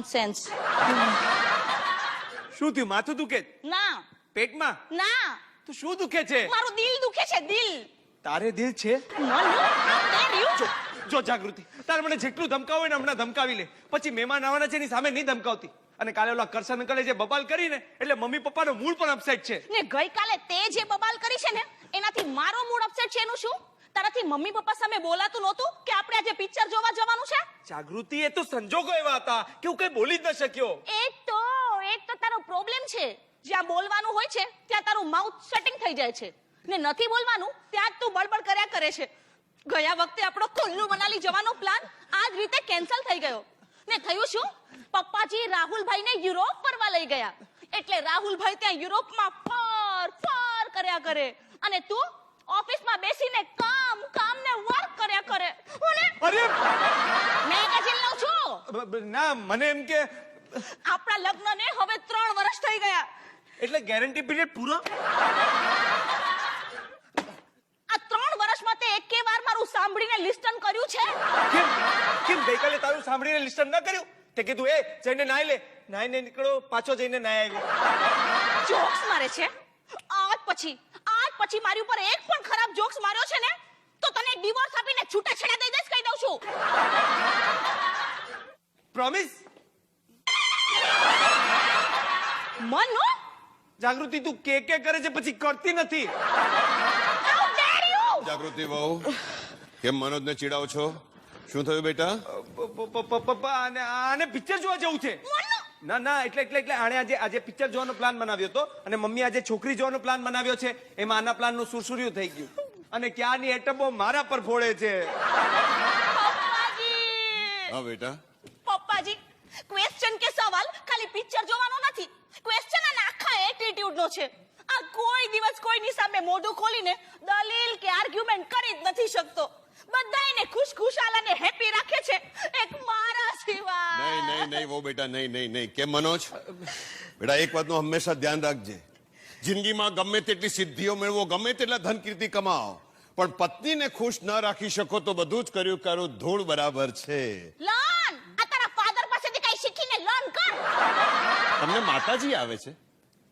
Sense શું થયું? માથું દુખે? ના પેટમાં? ના તો શું દુખે છે? મારું દિલ દુખે છે દિલ તારે દિલ છે? જો જાગૃતિ, તારે મને જેટલું ધમકાવું હોય ને હમણાં ધમકાવી લે, પછી મહેમાન આવવાના છે એની સામે નહીં ધમકાવતી. અને કાલે ઓલા કરશન અંકલે જે બબાલ કરીને એટલે મમ્મી પપ્પાનો મૂડ પણ અપસેટ છે. ને ગઈકાલે તે જે બબાલ કરી છે ને એનાથી મારો મૂડ અપસેટ છે. એનું શું? તારાથી મમ્મી પપ્પા સામે બોલાતું નહોતું કે આપણે આજે પિક્ચર જોવા જવાનું છે? જાગૃતિ, એ તો સંજોગો એવા હતા કે હું કઈ બોલી જ ન શક્યો. એ તો તારો પ્રોબ્લેમ છે. જ્યાં બોલવાનું હોય છે ત્યાં તારું માઉથ સેટિંગ થઈ જાય છે ને નથી બોલવાનું ત્યાં જ તું બળબડ કર્યા કરે છે. ગયા વખતે આપણો કુલ્લુ મનાલી જવાનો પ્લાન આ જ રીતે કેન્સલ થઈ ગયો. ને થયું શું? પપ્પાજી રાહુલભાઈને યુરોપ ફરવા લઈ ગયા. એટલે રાહુલભાઈ ત્યાં યુરોપમાં ફર કર્યા કરે અને તું ઓફિસમાં બેસીને કામ ને વર્ક કર્યા કરે. અરે મેં કજિલ લઉં છું. ના, મને એમ કે આપણા લગ્નને હવે 3 વર્ષ થઈ ગયા. એટલે ગેરંટી પીરિયડ પૂરો? આ 3 વર્ષમાં તે એકે વાર મારું સાંભળીને લિસ્ટન કર્યું છે? કેમ ગઈકાલે તારું સાંભળીને લિસ્ટન ન કર્યું? તે કીધું એ જઈને નાઈ લે, નાઈને નીકળો, પાછો જઈને નાઈ આવ્યો. જોક્સ મારે છે? આજ પછી મારી ઉપર એક પણ ખરાબ જોક્સ માર્યો છે ને તો તને ડિવોર્સ આપીને છૂટાછેડા દઈ દઈશ, કહી દઉં છું. પ્રોમિસ? મનો જાગૃતિ, તું કે કરે છે પછી કરતી નથી. How der you! જાગૃતિ બહુ કેમ મનોજને ચીડાવો છો? શું થયું બેટા? પપ્પા, આને પિક્ચર જોવા જવું છે. ના, એટલે આણે આજે પિક્ચર જોવાનો પ્લાન બનાવ્યો હતો અને મમ્મી આજે છોકરી જોવાનો પ્લાન બનાવ્યો છે. એમાં આના પ્લાનનું સુરસુર્યું થઈ ગયું અને ક્યાંની એટમો મારા પર ફોડે છે. પપ્પાજી! હા બેટા, પપ્પાજી, ક્વેશ્ચન કે સવાલ ખાલી પિક્ચર જોવાનો નથી. ક્વેશ્ચન અને આખા એટીટ્યુડ નો છે. આ કોઈ દિવસ કોઈની સામે મોઢું ખોલીને દલીલ કે આર્ગ્યુમેન્ટ કરી જ નથી શકતો. બધાયને ખુશખુશાલ અને હેપી રાખે છે, એક મારા સિવાય. નહીં વો બેટા, નહીં. કેમ મનોજ? બેટા એક વાતનું હંમેશા ધ્યાન રાખજે. જિંદગીમાં ગમે તેટલી સિદ્ધિઓ મેળવો, ગમે તેટલા ધન કીર્તિ કમાઓ, પણ પત્નીને ખુશ ન રાખી શકો તો બધું જ કર્યું ધૂળ બરાબર છે. લર્ન! આ તારા ફાધર પાસેથી કઈ શીખીને લર્ન કર. તમને માતાજી આવે છે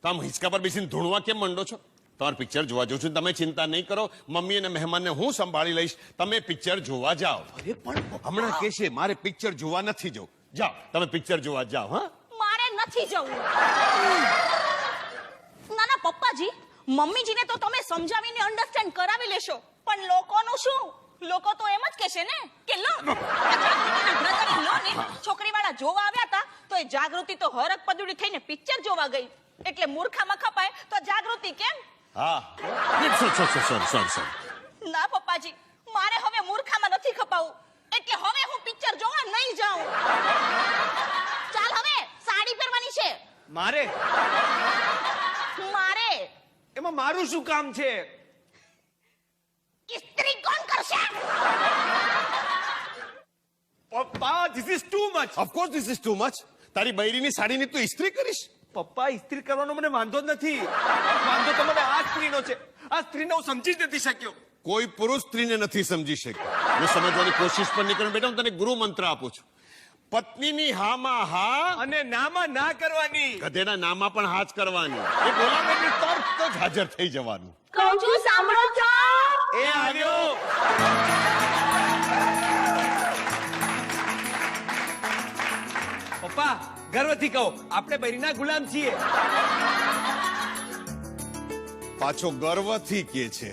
તો આમ હિંચકા પર બેસીને ધૂણવા કેમ મંડો છો? તમારે પિક્ચર જોવા જવું છું, તમે ચિંતા નહીં કરો, મમ્મી અને મહેમાનને હું સંભાળી લઈશ, તમે પિક્ચર જોવા જાઓ. અરે પણ હમણાં કે છે મારે પિક્ચર જોવા નથી જવું. જાઓ, તમે પિક્ચર જોવા જાઓ. હા, મારે નથી જવું. ના પપ્પાજી, મમ્મીજીને તો તમે સમજાવીને અન્ડરસ્ટેન્ડ કરાવી લેશો, પણ લોકોનું શું? લોકો તો એમ જ કહેશે ને કે લો છોકરીવાળા જોવા આવ્યા હતા તો એ જાગૃતિ તો હરક પદુડી થઈને પિક્ચર જોવા ગઈ, એટલે મૂર્ખામાં ખપાય તો જાગૃતિ કેમ? હા, સોરી. ના પપ્પાજી, મારે હવે મૂર્ખામાં નથી ખપાવું, એટલે હવે હું પિક્ચર જોવા નહીં જાઉં. ચાલ, હવે સાડી પહેરવાની છે. મારે? એમાં મારું શું કામ છે? ઇસ્ત્રી કોણ કરશે? પપ્પા, this is too much. Of course this is too much. તારી બૈરીની સાડીની તું ઇસ્ત્રી કરીશ? પપ્પા, ઇસ્ત્રી કરવાનો મને વાંધો જ નથી. વાંધો તો મને આ સ્ત્રીનો છે. આ સ્ત્રીને હું સમજી જ નથી શક્યો. કોઈ પુરુષ સ્ત્રીને નથી સમજી શક્યો. મેં સમજવાની કોશિશ પણ નહીં કરી. બેટા, હું તને ગુરુ મંત્ર આપું છું. પત્નીની હામાં હા અને નામાં ના કરવાની. ગધેડા નામાં પણ હા જ કરવાની. એ બોલાવે એટલે તરત જ હાજર થઈ જવાનું. કહું છું, સાંભળો છો? એ આવ્યો. પપ્પા, ગર્વથી કહો, આપણે બૈરીના ગુલામ છીએ. પાછો ગર્વથી કે છે.